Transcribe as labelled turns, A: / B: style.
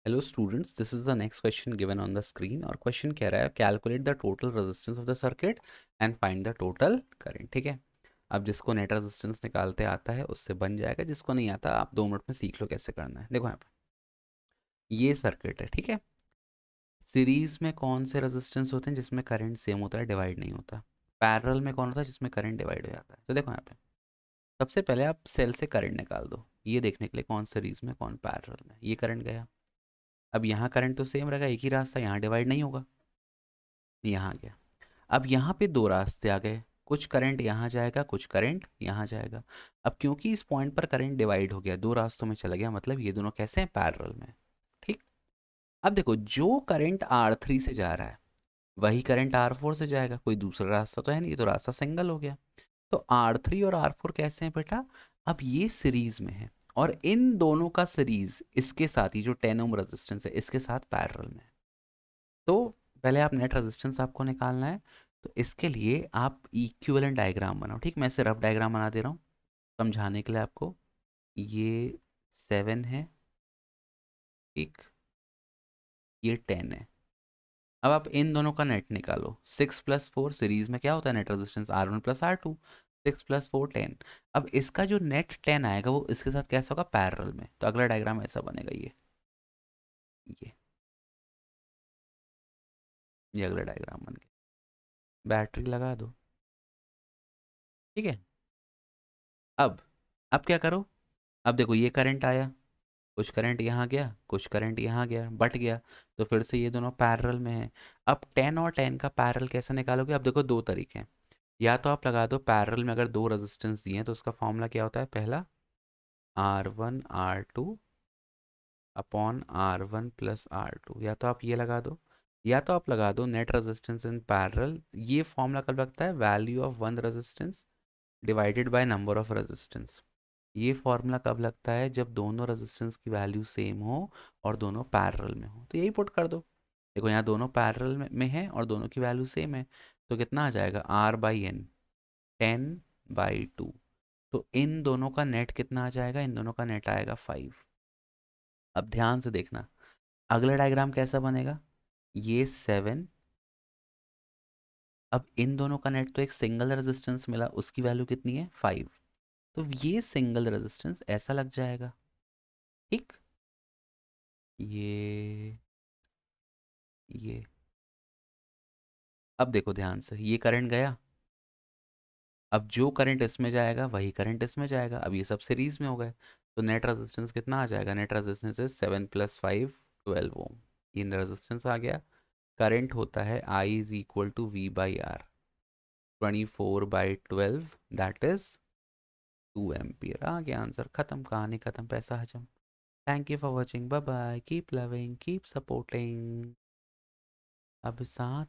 A: Hello students, this is the next question given on the screen. और question कह रहा है calculate the total resistance of the circuit and find the total current. ठीक है। अब जिसको नेट रेजिस्टेंस निकालते आता है उससे बन जाएगा, जिसको नहीं आता आप 2 मिनट में सीख लो कैसे करना है। देखो यहाँ पे ये सर्किट है, ठीक है। सीरीज में कौन से रेजिस्टेंस होते हैं जिसमें करंट सेम होता है, डिवाइड नहीं होता। पैरेलल में कौन होता है जिसमें करंट डिवाइड हो जाता है। तो देखो यहाँ पे सबसे पहले आप सेल से करंट निकाल दो, ये देखने के लिए कौन सीरीज में कौन पैरेलल में। ये करंट गया, अब यहाँ करंट तो सेम रहेगा, एक ही रास्ता, यहाँ डिवाइड नहीं होगा, यहाँ गया। अब यहाँ पे दो रास्ते आ गए, कुछ करंट यहाँ जाएगा, कुछ करंट यहाँ जाएगा। अब क्योंकि इस पॉइंट पर करंट डिवाइड हो गया, दो रास्तों में चला गया, मतलब ये दोनों कैसे हैं, पैरेलल में। ठीक। अब देखो जो करंट R3 से जा रहा है वही करंट R4 से जाएगा, कोई दूसरा रास्ता तो है नहीं, ये तो रास्ता सिंगल हो गया। तो R3 और R4 कैसे हैं बेटा, अब ये सीरीज में है और इन दोनों का सीरीज इसके साथ ही जो 10 ओम रेजिस्टेंस है इसके साथ पैरेलल में है। तो पहले आप नेट रेजिस्टेंस आपको निकालना है। तो इसके लिए आप इक्विवेलेंट डायग्राम बनाओ। ठीक, मैं इसे रफ डायग्राम बना दे रहा हूँ समझाने के लिए आपको। ये 7 है, ठीक, ये 10 है। अब आप इन दोनों का नेट निकालो। 6+4 सीरीज में क्या होता है, नेट रेजिस्टेंस R1+R2। 6+4 10। अब इसका जो नेट 10 आएगा वो इसके साथ कैसा होगा, पैरेलल में। तो अगला डायग्राम ऐसा बनेगा, ये ये अगला डायग्राम बन गया। बैटरी लगा दो, ठीक है। अब क्या करो, अब देखो ये करंट आया, कुछ करंट यहाँ गया, कुछ करंट यहाँ गया, बट गया। तो फिर से ये दोनों पैरेलल में हैं। अब 10 और 10 का पैरेलल कैसे निकालोगे, अब देखो दो तरीके हैं। या तो आप लगा दो पैरेलल में, अगर दो रेजिस्टेंस दिए हैं तो उसका फॉर्मूला क्या होता है, पहला R1 R2 अपॉन R1+R2। या तो आप ये लगा दो, या तो आप लगा दो नेट रेजिस्टेंस इन पैरेलल। ये फॉर्मूला कब लगता है, value of one resistance divided by number of resistance. ये फॉर्मूला कब लगता है, जब दोनों रेजिस्टेंस की वैल्यू सेम हो और दोनों पैरेलल में हो। तो यही पुट कर दो। देखो यहाँ दोनों पैरेलल में है और दोनों की वैल्यू सेम है, तो कितना आ जाएगा, R/N 10/2। तो इन दोनों का नेट कितना आ जाएगा, इन दोनों का नेट आएगा 5। अब ध्यान से देखना अगला डायग्राम कैसा बनेगा, ये 7। अब इन दोनों का नेट तो एक सिंगल रेजिस्टेंस मिला, उसकी वैल्यू कितनी है, 5। तो ये सिंगल रेजिस्टेंस ऐसा लग जाएगा, ठीक। ये अब देखो ध्यान से, ये करंट गया, अब जो करंट इसमें जाएगा वही करंट इसमें जाएगा। अब ये सब सीरीज में हो गए, तो नेट रेजिस्टेंस कितना आ जाएगा, नेट रेजिस्टेंस इज 7+5 12 ओम। ये रेजिस्टेंस आ गया। करंट होता है I = V/R, 24/12, that is 2 ampere. आ गया आंसर, खत्म, कहानी खत्म, पैसा हजम। Thank you for watching, bye bye, keep loving, keep supporting. अब साथ